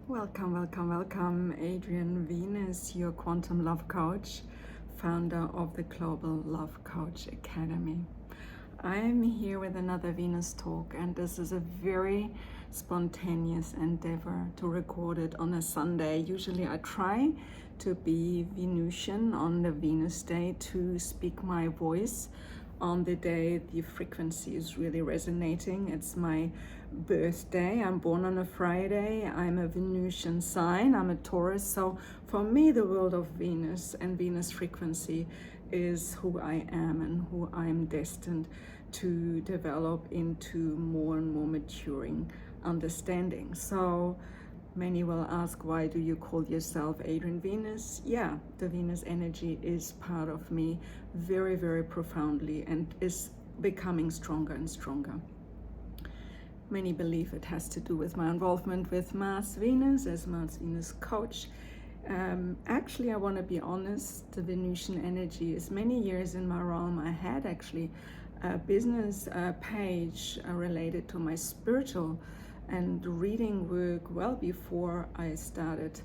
Welcome, welcome, welcome. Adriane Venus, your quantum love coach, founder of the Global Love Coach Academy. I'm here with another Venus talk, and this is a very spontaneous endeavor to record it on a Sunday. Usually I try to be Venusian on the Venus day to speak my voice on the day the frequency is really resonating. It's my birthday. I'm born on a Friday. I'm a Venusian sign. I'm a Taurus. So for me, the world of Venus and Venus frequency is who I am and who I'm destined to develop into more and more maturing understanding. So many will ask, why do you call yourself Adriane Venus? Yeah, the Venus energy is part of me very, very profoundly and is becoming stronger and stronger. Many believe it has to do with my involvement with Mars Venus as Mars Venus coach. Actually, I want to be honest, the Venusian energy is many years in my realm. I had actually a business page related to my spiritual and reading work well before I started,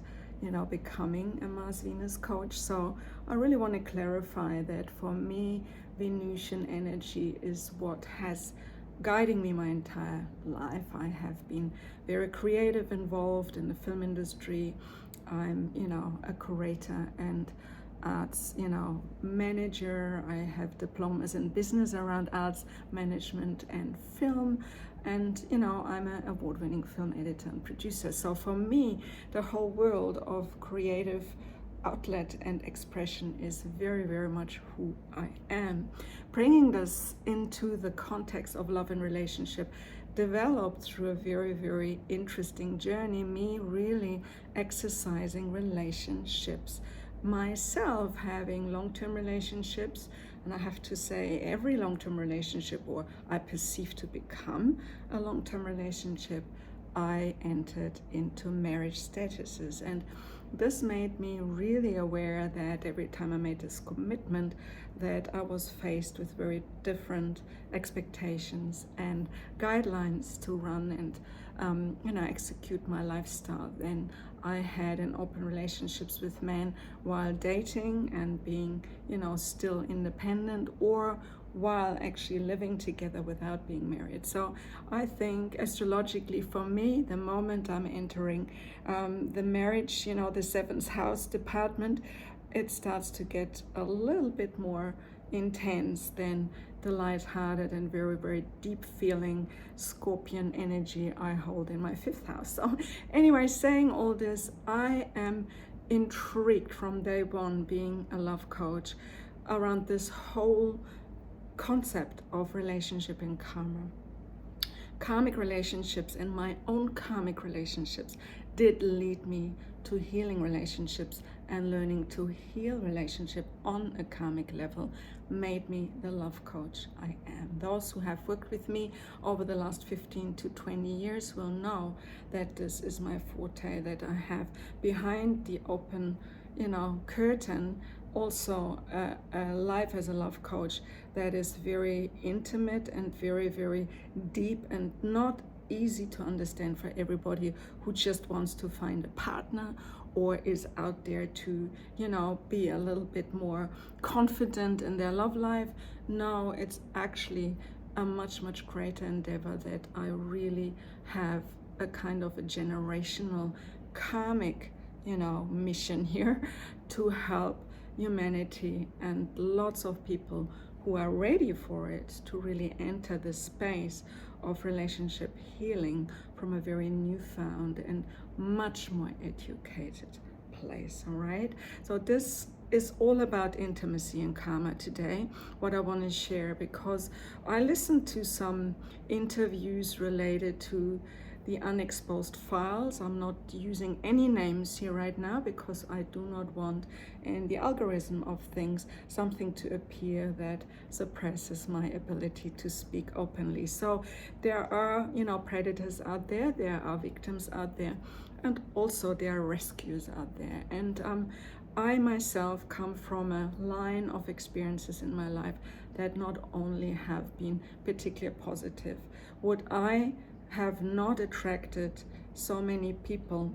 becoming a Mars Venus coach. So I really want to clarify that for me, Venusian energy is what has guiding me my entire life. I have been very creative, involved in the film industry. I'm, a curator and arts, manager. I have diplomas in business around arts management and film. And, I'm an award-winning film editor and producer. So for me, the whole world of creative outlet and expression is very, very much who I am. Bringing this into the context of love and relationship developed through a very, very interesting journey, me really exercising relationships myself, having long-term relationships. And I have to say, every long-term relationship, or I perceive to become a long-term relationship, I entered into marriage statuses. And this made me really aware that every time I made this commitment, that I was faced with very different expectations and guidelines to run and execute my lifestyle. Then I had in open relationships with men while dating and being, still independent, or while actually living together without being married. So I think astrologically for me, the moment I'm entering the marriage, the seventh house department, it starts to get a little bit more intense than the light-hearted and very, very deep feeling Scorpion energy I hold in my fifth house. So anyway, saying all this, I am intrigued from day one, being a love coach, around this whole concept of relationship and karma. Karmic relationships and my own karmic relationships did lead me to healing relationships, and learning to heal relationship on a karmic level made me the love coach I am. Those who have worked with me over the last 15 to 20 years will know that this is my forte, that I have behind the open, curtain also a life as a love coach that is very intimate and very, very deep, and not easy to understand for everybody who just wants to find a partner or is out there to, be a little bit more confident in their love life. No, it's actually a much, much greater endeavor that I really have a kind of a generational karmic, mission here to help humanity and lots of people who are ready for it to really enter the space of relationship healing from a very newfound and much more educated place. All right, so this is all about intimacy and karma today, what I want to share, because I listened to some interviews related to the unexposed files. I'm not using any names here right now because I do not want, in the algorithm of things, something to appear that suppresses my ability to speak openly. So there are, predators out there, there are victims out there, and also there are rescues out there. And I myself come from a line of experiences in my life that not only have been particularly positive. Would I have not attracted so many people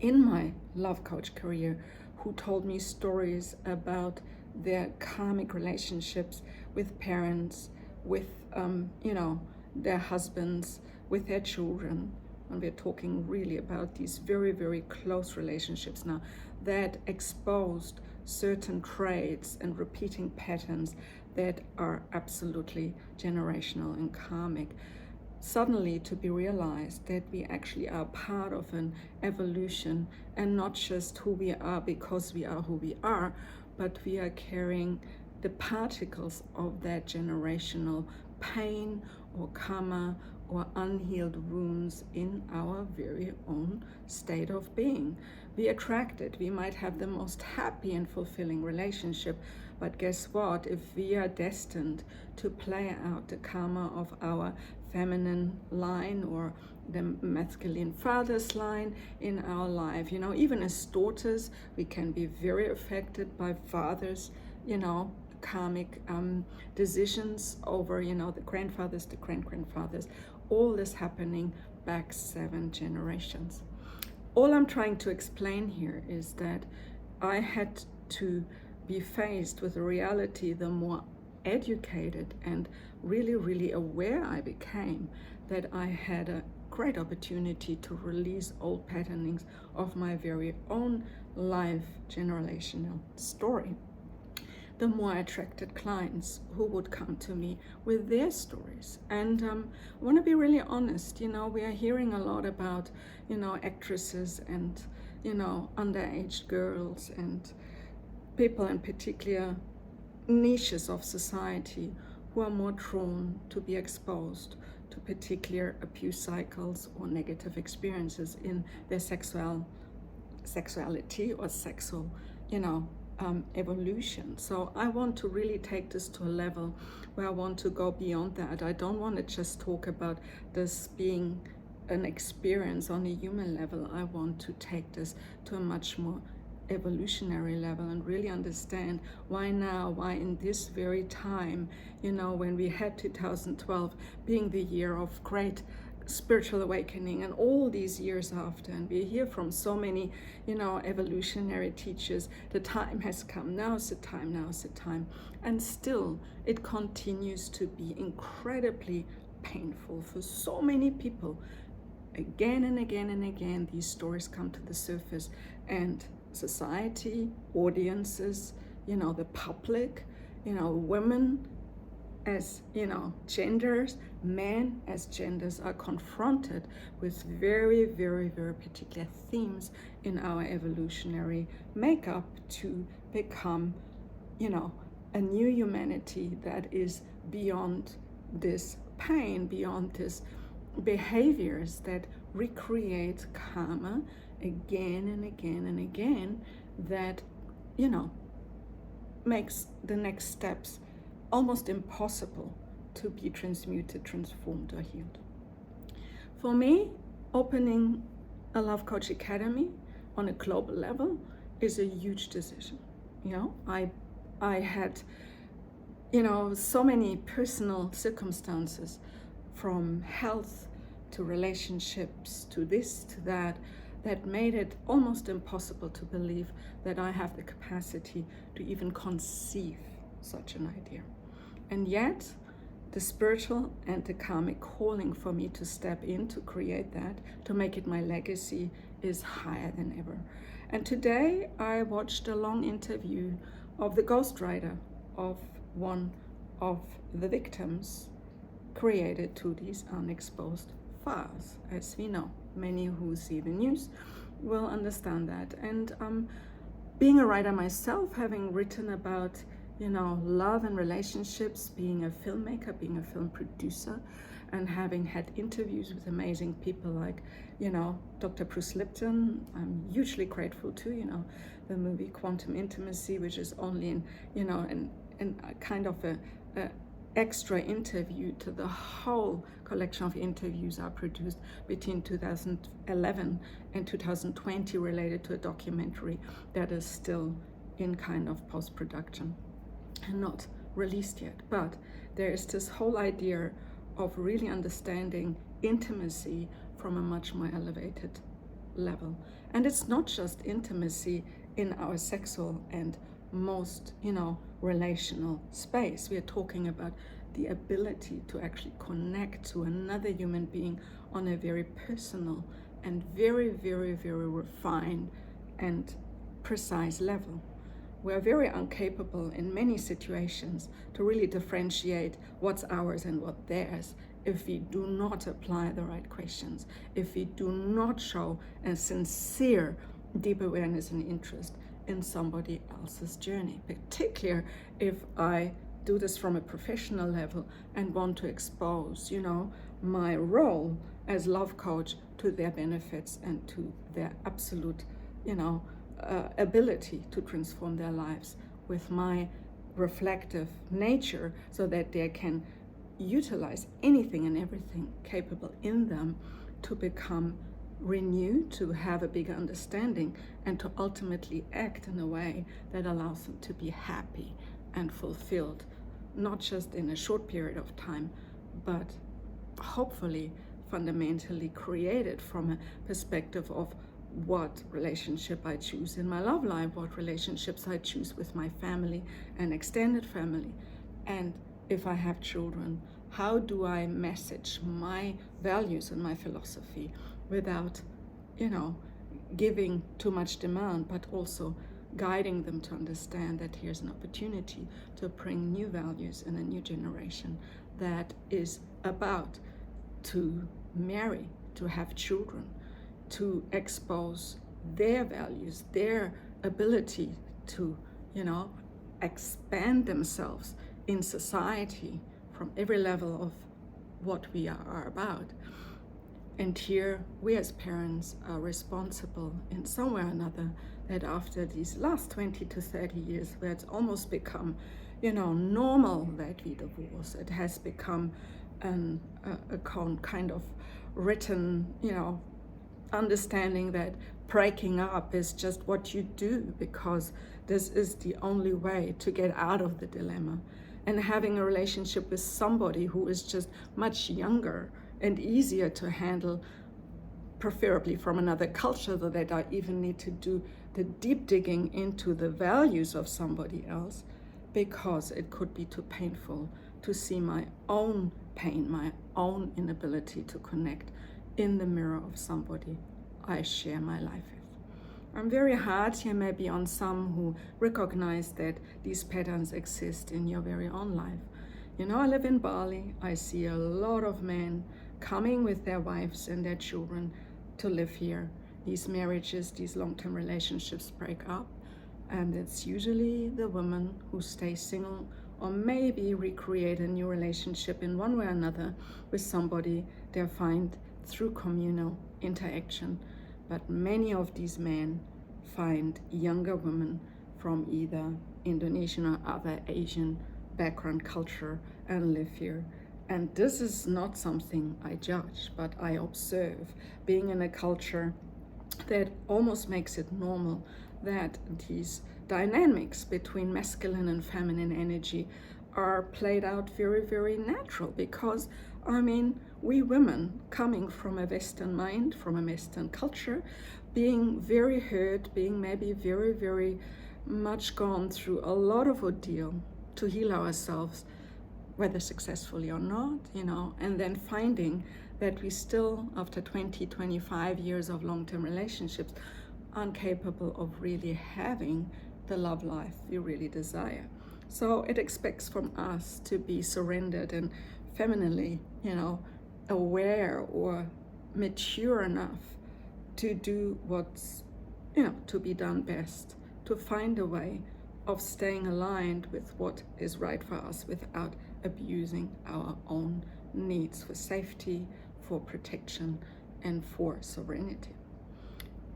in my love coach career who told me stories about their karmic relationships with parents, with their husbands, with their children. And we're talking really about these very, very close relationships now that exposed certain traits and repeating patterns that are absolutely generational and karmic. Suddenly to be realized that we actually are part of an evolution, and not just who we are because we are who we are, but we are carrying the particles of that generational pain or karma or unhealed wounds in our very own state of being. We attract it. We might have the most happy and fulfilling relationship, but guess what? If we are destined to play out the karma of our feminine line or the masculine father's line in our life, even as daughters, we can be very affected by fathers, karmic decisions over, the grandfathers, the grandfathers, all this happening back 7 generations. All I'm trying to explain here is that I had to be faced with a reality the more educated and really, really aware I became, that I had a great opportunity to release old patternings of my very own life generational story. The more I attracted clients who would come to me with their stories. And I want to be really honest, we are hearing a lot about, actresses and, underage girls and people in particular niches of society who are more drawn to be exposed to particular abuse cycles or negative experiences in their sexuality or sexual, evolution. So I want to really take this to a level where I want to go beyond that. I don't want to just talk about this being an experience on a human level. I want to take this to a much more evolutionary level and really understand why now, why in this very time, when we had 2012 being the year of great spiritual awakening and all these years after, and we hear from so many, evolutionary teachers, the time has come, now's the time, and still it continues to be incredibly painful for so many people. Again and again and again, these stories come to the surface, and society, audiences, the public, women as genders, men as genders are confronted with very, very, very particular themes in our evolutionary makeup to become, a new humanity that is beyond this pain, beyond this behaviors that recreate karma again and again and again, that makes the next steps almost impossible to be transmuted, transformed, or healed. For me, opening a Love Coach Academy on a global level is a huge decision. I had so many personal circumstances, from health to relationships to this to that made it almost impossible to believe that I have the capacity to even conceive such an idea. And yet, the spiritual and the karmic calling for me to step in, to create that, to make it my legacy, is higher than ever. And today I watched a long interview of the ghostwriter of one of the victims created to these unexposed files. As we know, many who see the news will understand that. And being a writer myself, having written about love and relationships, being a filmmaker, being a film producer, and having had interviews with amazing people like, Dr. Bruce Lipton, I'm hugely grateful to, the movie Quantum Intimacy, which is only in a kind of a extra interview to the whole collection of interviews I produced between 2011 and 2020 related to a documentary that is still in kind of post-production and not released yet. But there is this whole idea of really understanding intimacy from a much more elevated level. And it's not just intimacy in our sexual and most, relational space. We are talking about the ability to actually connect to another human being on a very personal and very, very, very refined and precise level. We're very incapable in many situations to really differentiate what's ours and what theirs if we do not apply the right questions, if we do not show a sincere deep awareness and interest in somebody else's journey, particularly if I do this from a professional level and want to expose, my role as love coach to their benefits and to their absolute, ability to transform their lives with my reflective nature so that they can utilize anything and everything capable in them to become renewed, to have a bigger understanding, and to ultimately act in a way that allows them to be happy and fulfilled, not just in a short period of time, but hopefully fundamentally created from a perspective of what relationship I choose in my love life, what relationships I choose with my family and extended family. And if I have children, how do I message my values and my philosophy without, giving too much demand, but also guiding them to understand that here's an opportunity to bring new values in a new generation that is about to marry, to have children, to expose their values, their ability to, expand themselves in society from every level of what we are about. And here we as parents are responsible in some way or another that after these last 20 to 30 years where it's almost become, normal that we divorce, it has become a kind of written, understanding that breaking up is just what you do because this is the only way to get out of the dilemma. And having a relationship with somebody who is just much younger and easier to handle, preferably from another culture, so that I even need to do the deep digging into the values of somebody else, because it could be too painful to see my own pain, my own inability to connect in the mirror of somebody I share my life with. I'm very hard here maybe on some who recognize that these patterns exist in your very own life. I live in Bali. I see a lot of men coming with their wives and their children to live here. These marriages, these long-term relationships break up, and it's usually the woman who stays single or maybe recreate a new relationship in one way or another with somebody they find through communal interaction. But many of these men find younger women from either Indonesian or other Asian background culture and live here. And this is not something I judge, but I observe, being in a culture that almost makes it normal that these dynamics between masculine and feminine energy are played out very, very natural, because we women coming from a Western mind, from a Western culture, being very hurt, being maybe very, very much gone through a lot of ordeal to heal ourselves, whether successfully or not, and then finding that we still, after 20, 25 years of long-term relationships, aren't capable of really having the love life we really desire. So it expects from us to be surrendered and femininely, aware or mature enough to do what's, to be done best, to find a way of staying aligned with what is right for us without abusing our own needs for safety, for protection, and for sovereignty.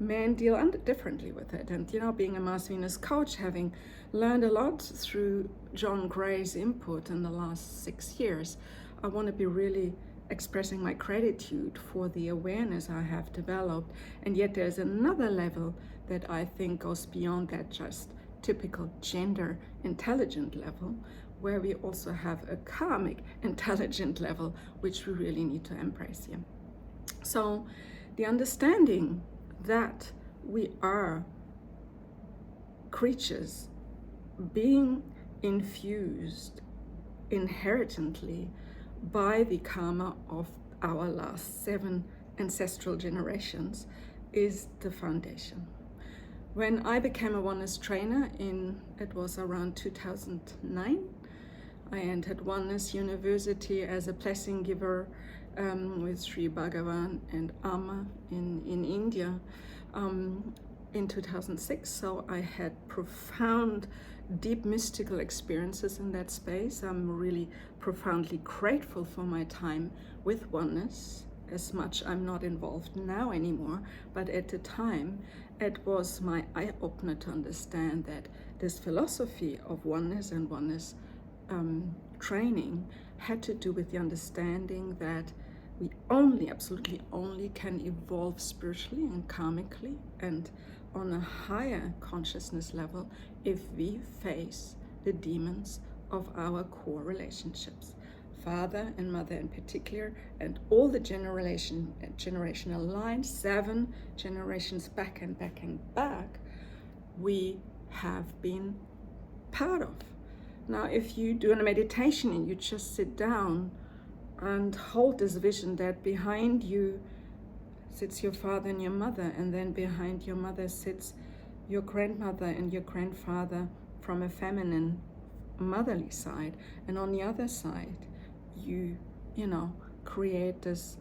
Men deal differently with it. And, being a Mars Venus coach, having learned a lot through John Gray's input in the last 6 years, I want to be really expressing my gratitude for the awareness I have developed. And yet there's another level that I think goes beyond that just typical gender intelligent level, where we also have a karmic intelligent level, which we really need to embrace here. So the understanding that we are creatures being infused inherently by the karma of our last 7 ancestral generations is the foundation. When I became a oneness trainer it was around 2009, I entered Oneness University as a blessing giver with Sri Bhagavan and Amma in India in 2006. So I had profound, deep mystical experiences in that space. I'm really profoundly grateful for my time with oneness. As much I'm not involved now anymore, but at the time it was my eye-opener to understand that this philosophy of oneness and oneness training had to do with the understanding that we absolutely only can evolve spiritually and karmically and on a higher consciousness level if we face the demons of our core relationships. Father and mother in particular, and all the generational lines, 7 generations back and back and back, we have been part of. Now, if you do a meditation and you just sit down and hold this vision that behind you sits your father and your mother, and then behind your mother sits your grandmother and your grandfather from a feminine motherly side, and on the other side you know create this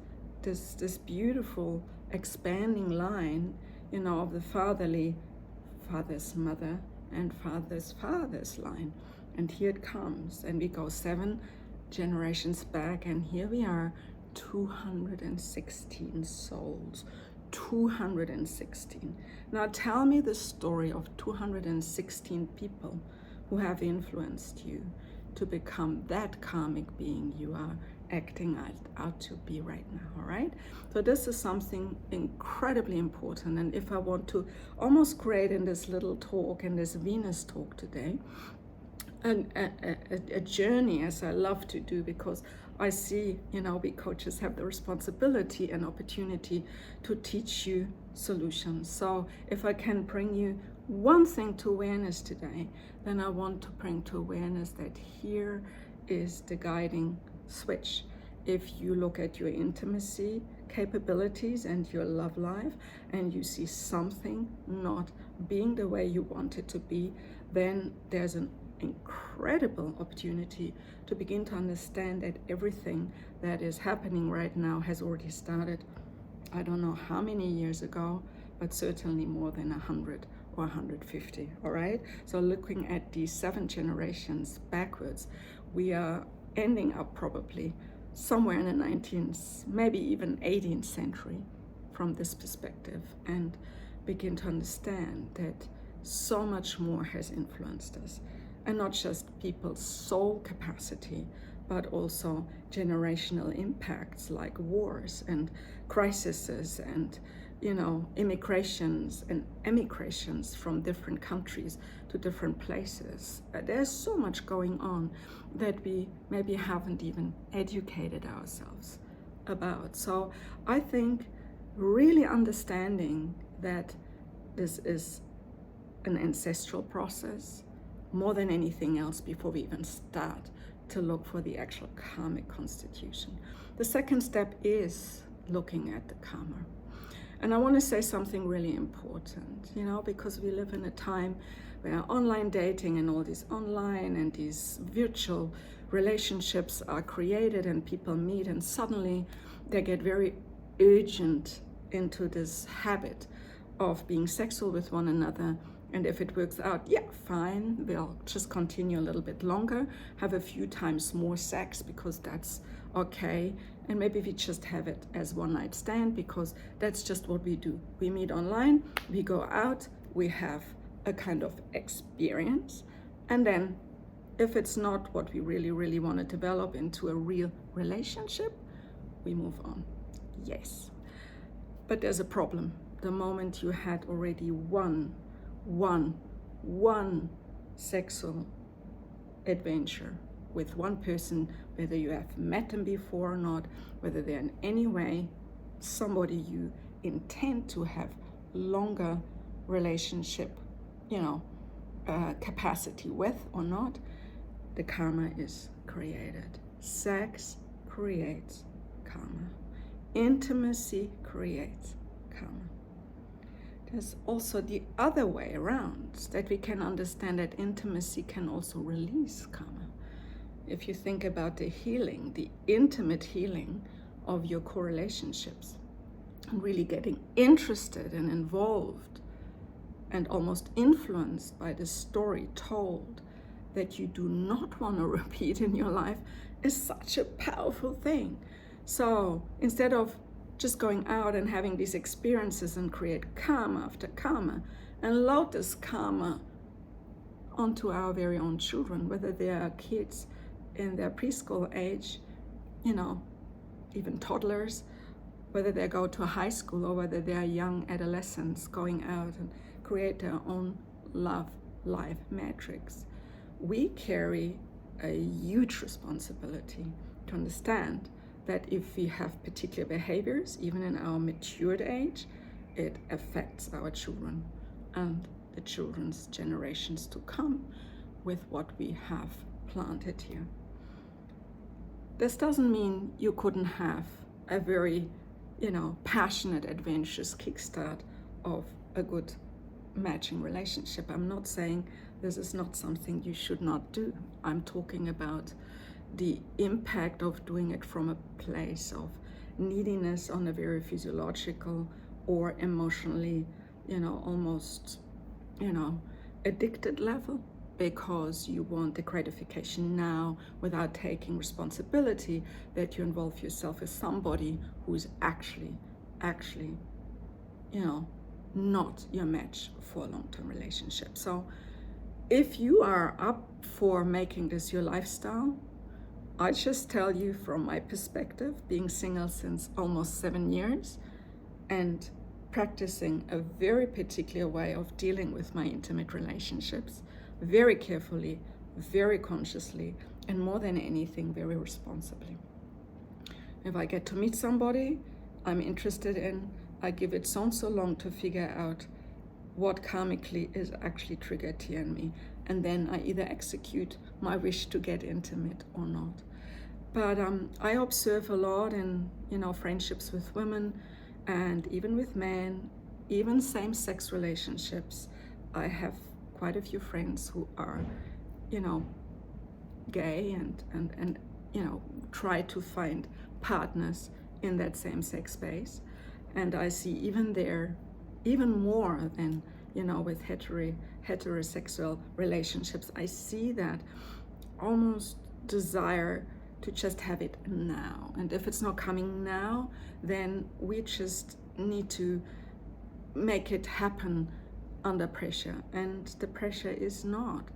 beautiful expanding line, you know, of the father's mother and father's line. And here it comes, and we go 7 generations back, and here we are, 216 souls. 216. Now tell me the story of 216 people who have influenced you to become that karmic being you are acting out to be right now, all right? So this is something incredibly important, and if I want to almost create in this little talk, in this Venus talk today, a journey, as I love to do, because I see, you know, we coaches have the responsibility and opportunity to teach you solutions. So if I can bring you one thing to awareness today, then I want to bring to awareness that here is the guiding switch. If you look at your intimacy capabilities and your love life, and you see something not being the way you want it to be, then there's an incredible opportunity to begin to understand that everything that is happening right now has already started, I don't know how many years ago, but certainly more than 100 or 150, all right? So looking at these 7 generations backwards, we are ending up probably somewhere in the 19th, maybe even 18th century from this perspective, and begin to understand that so much more has influenced us. And not just people's soul capacity, but also generational impacts like wars and crises and, you know, immigrations and emigrations from different countries to different places. There's so much going on that we maybe haven't even educated ourselves about. So I think really understanding that this is an ancestral process, more than anything else, before we even start to look for the actual karmic constitution. The second step is looking at the karma. And I want to say something really important, you know, because we live in a time where online dating and all these online and these virtual relationships are created and people meet, and suddenly they get very urgent into this habit of being sexual with one another. And if it works out, yeah, fine, we'll just continue a little bit longer, have a few times more sex because that's okay. And maybe we just have it as one night stand because that's just what we do. We meet online, we go out, we have a kind of experience. And then if it's not what we really, really want to develop into a real relationship, we move on. Yes. But there's a problem. The moment you had already one sexual adventure with one person, whether you have met them before or not, whether they're in any way somebody you intend to have longer relationship, capacity with or not, the karma is created. Sex creates karma. Intimacy creates karma. There's also the other way around, that we can understand that intimacy can also release karma. If you think about the healing, the intimate healing of your core relationships, and really getting interested and involved and almost influenced by the story told that you do not want to repeat in your life, is such a powerful thing. So instead of just going out and having these experiences and create karma after karma and load this karma onto our very own children, whether they are kids in their preschool age, even toddlers, whether they go to high school or whether they are young adolescents going out and create their own love life matrix. We carry a huge responsibility to understand that if we have particular behaviors, even in our matured age, it affects our children and the children's generations to come with what we have planted here. This doesn't mean you couldn't have a very, passionate, adventurous kickstart of a good matching relationship. I'm not saying this is not something you should not do. I'm talking about the impact of doing it from a place of neediness on a very physiological or emotionally, almost, addicted level, because you want the gratification now without taking responsibility that you involve yourself with somebody who is actually, not your match for a long-term relationship. So if you are up for making this your lifestyle, I just tell you from my perspective, being single since almost 7 years and practicing a very particular way of dealing with my intimate relationships, very carefully, very consciously, and more than anything, very responsibly. If I get to meet somebody I'm interested in, I give it so and so long to figure out what karmically is actually triggered here in me, and then I either execute my wish to get intimate or not. But I observe a lot in friendships with women and even with men, even same-sex relationships. I have quite a few friends who are, gay and try to find partners in that same-sex space. And I see even there, even more than, with heterosexual relationships, I see that almost desire to just have it now. And if it's not coming now, then we just need to make it happen under pressure. And the pressure is not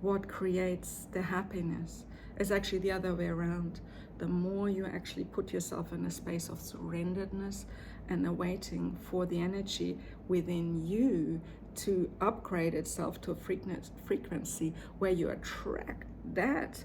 what creates the happiness. It's actually the other way around. The more you actually put yourself in a space of surrenderedness and awaiting for the energy within you to upgrade itself to a frequency where you attract that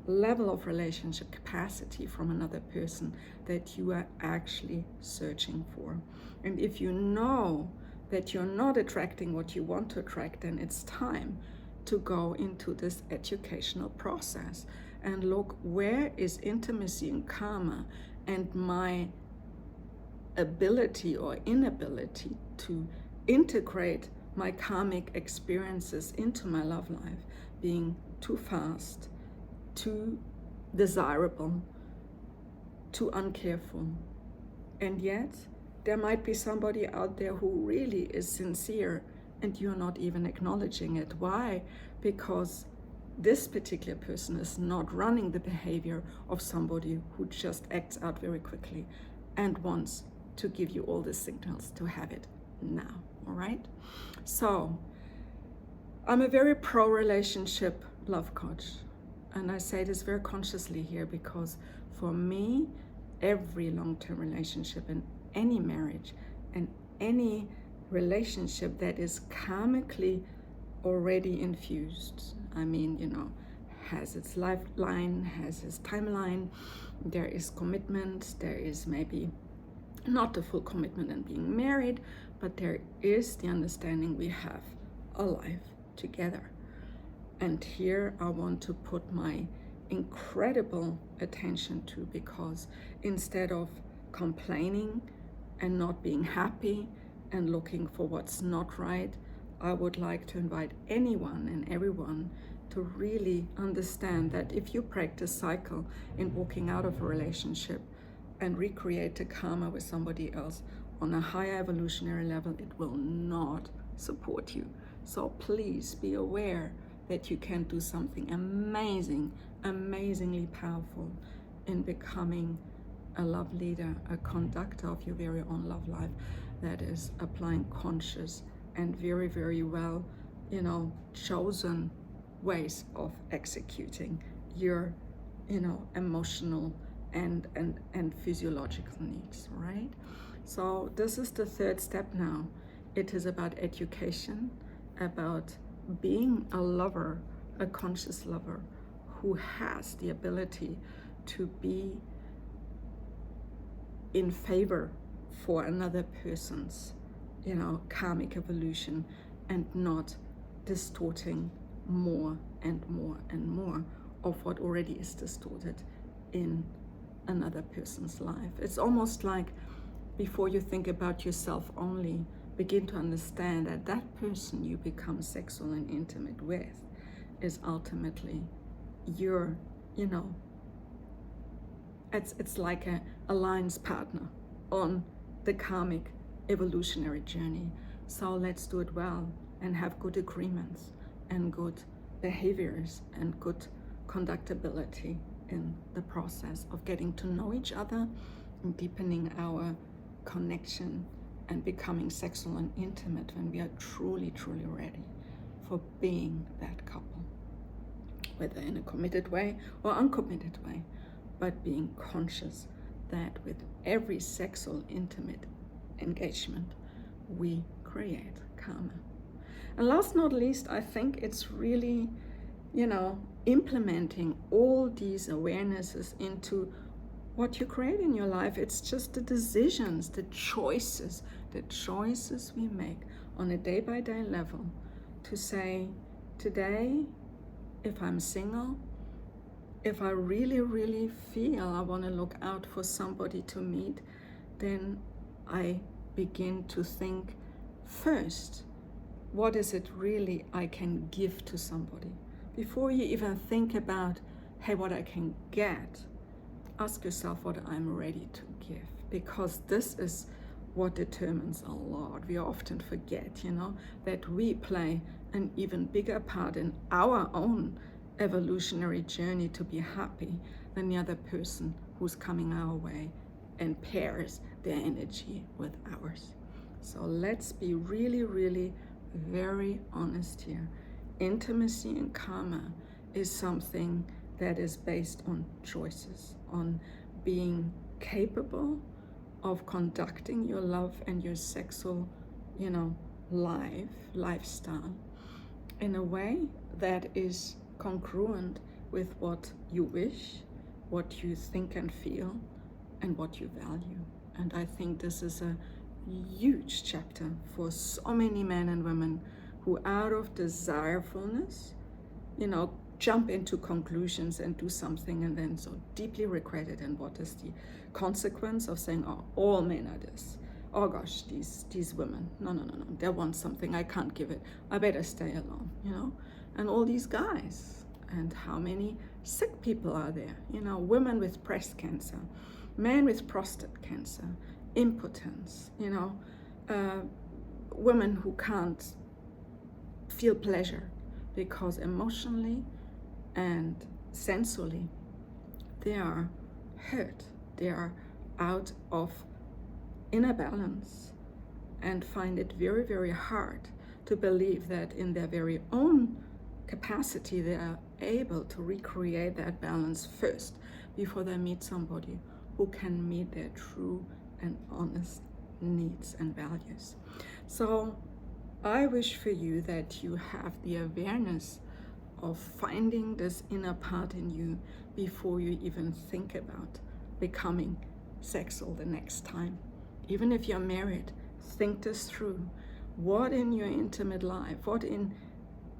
level of relationship capacity from another person that you are actually searching for. And if you know that you're not attracting what you want to attract, then it's time to go into this educational process and look, where is intimacy and karma and my ability or inability to integrate my karmic experiences into my love life being too fast, too desirable, too uncareful. And yet there might be somebody out there who really is sincere and you're not even acknowledging it. Why? Because this particular person is not running the behavior of somebody who just acts out very quickly and wants to give you all the signals to have it now. All right? So I'm a very pro-relationship love coach. And I say this very consciously here because for me, every long-term relationship and any marriage and any relationship that is karmically already infused, has its lifeline, has its timeline, there is commitment, there is maybe not the full commitment in being married, but there is the understanding we have a life together. And here I want to put my incredible attention to, because instead of complaining and not being happy and looking for what's not right, I would like to invite anyone and everyone to really understand that if you practice cycle in walking out of a relationship and recreate the karma with somebody else on a higher evolutionary level, it will not support you. So please be aware that you can do something amazing, amazingly powerful in becoming a love leader, a conductor of your very own love life that is applying conscious and very, very well, chosen ways of executing your, emotional and physiological needs, right? So this is the third step now. It is about education, about being a lover, a conscious lover who has the ability to be in favor for another person's, karmic evolution, and not distorting more and more and more of what already is distorted in another person's life. It's almost like, before you think about yourself only, begin to understand that that person you become sexual and intimate with is ultimately your, it's like a alliance partner on the karmic evolutionary journey. So let's do it well and have good agreements and good behaviors and good conductability in the process of getting to know each other and deepening our connection and becoming sexual and intimate when we are truly, truly ready for being that couple, whether in a committed way or uncommitted way, but being conscious that with every sexual, intimate engagement, we create karma. And last not least, I think it's really, implementing all these awarenesses into what you create in your life. It's just the decisions, the choices we make on a day-by-day level to say, today, if I'm single, if I really, really feel I want to look out for somebody to meet, then I begin to think first, what is it really I can give to somebody? Before you even think about, hey, what I can get, ask yourself what I'm ready to give, because this is what determines a lot. We often forget, that we play an even bigger part in our own evolutionary journey to be happy than the other person who's coming our way and pairs their energy with ours. So let's be really, really very honest here. Intimacy and karma is something that is based on choices, on being capable of conducting your love and your sexual, lifestyle in a way that is congruent with what you wish, what you think and feel, and what you value. And I think this is a huge chapter for so many men and women who, out of desirefulness, jump into conclusions and do something and then so deeply regret it. And what is the consequence of saying, oh, all men are this? Oh gosh, these women, no, they want something, I can't give it, I better stay alone, And all these guys, and how many sick people are there, women with breast cancer, men with prostate cancer, impotence, women who can't feel pleasure because emotionally and sensually they are hurt, they are out of inner balance, and find it very, very hard to believe that in their very own capacity they are able to recreate that balance first before they meet somebody who can meet their true and honest needs and values. So I wish for you that you have the awareness of finding this inner part in you before you even think about becoming sexual the next time. Even if you're married, think this through. What in your intimate life, what in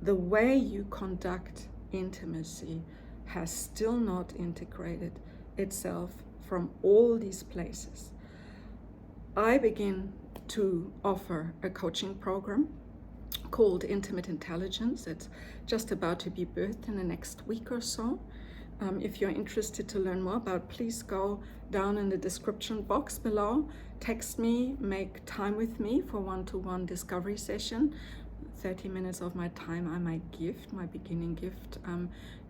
the way you conduct intimacy has still not integrated itself from all these places? I begin to offer a coaching program called Intimate Intelligence. It's just about to be birthed in the next week or so. If you're interested to learn more about, please go down in the description box below, text me, make time with me for one-to-one discovery session. 30 minutes of my time I might gift, my beginning gift,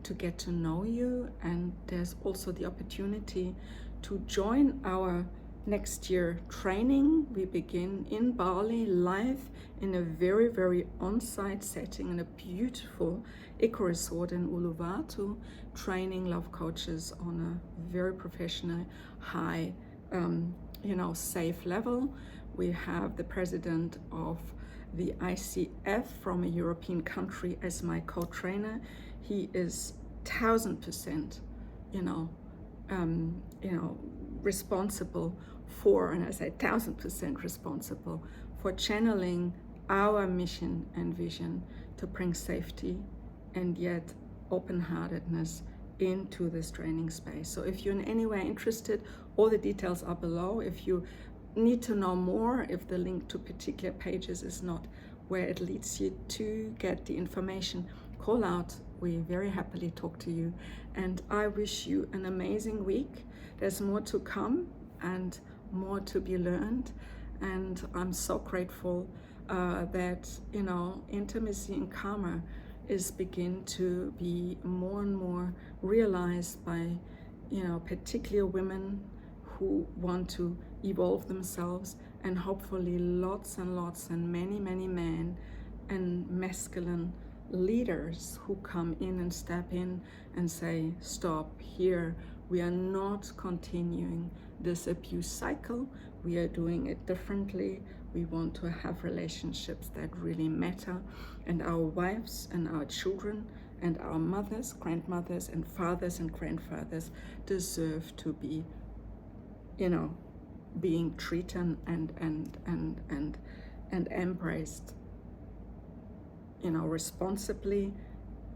to get to know you. And there's also the opportunity to join our next year training. We begin in Bali, live in a very, very on-site setting in a beautiful eco resort in Uluwatu, training love coaches on a very professional, high, safe level. We have the president of the ICF from a European country as my co-trainer. He is 1000%, responsible for, and I say 1000% responsible for channeling our mission and vision to bring safety and yet open-heartedness into this training space. So if you're in any way interested, all the details are below. If you need to know more, if the link to particular pages is not where it leads you to get the information, call out. We very happily talk to you. And I wish you an amazing week. There's more to come and more to be learned. And I'm so grateful that, intimacy and karma is begin to be more and more realized by, particularly women who want to evolve themselves, and hopefully lots and lots and many, many men and masculine leaders who come in and step in and say, stop here. We are not continuing this abuse cycle. We are doing it differently. We want to have relationships that really matter. And our wives and our children and our mothers, grandmothers and fathers and grandfathers deserve to be, being treated and embraced, responsibly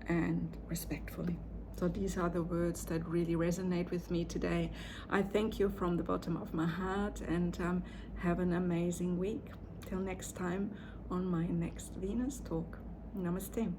and respectfully. So these are the words that really resonate with me today. I thank you from the bottom of my heart, and have an amazing week. Till next time on my next Venus Talk. Namaste.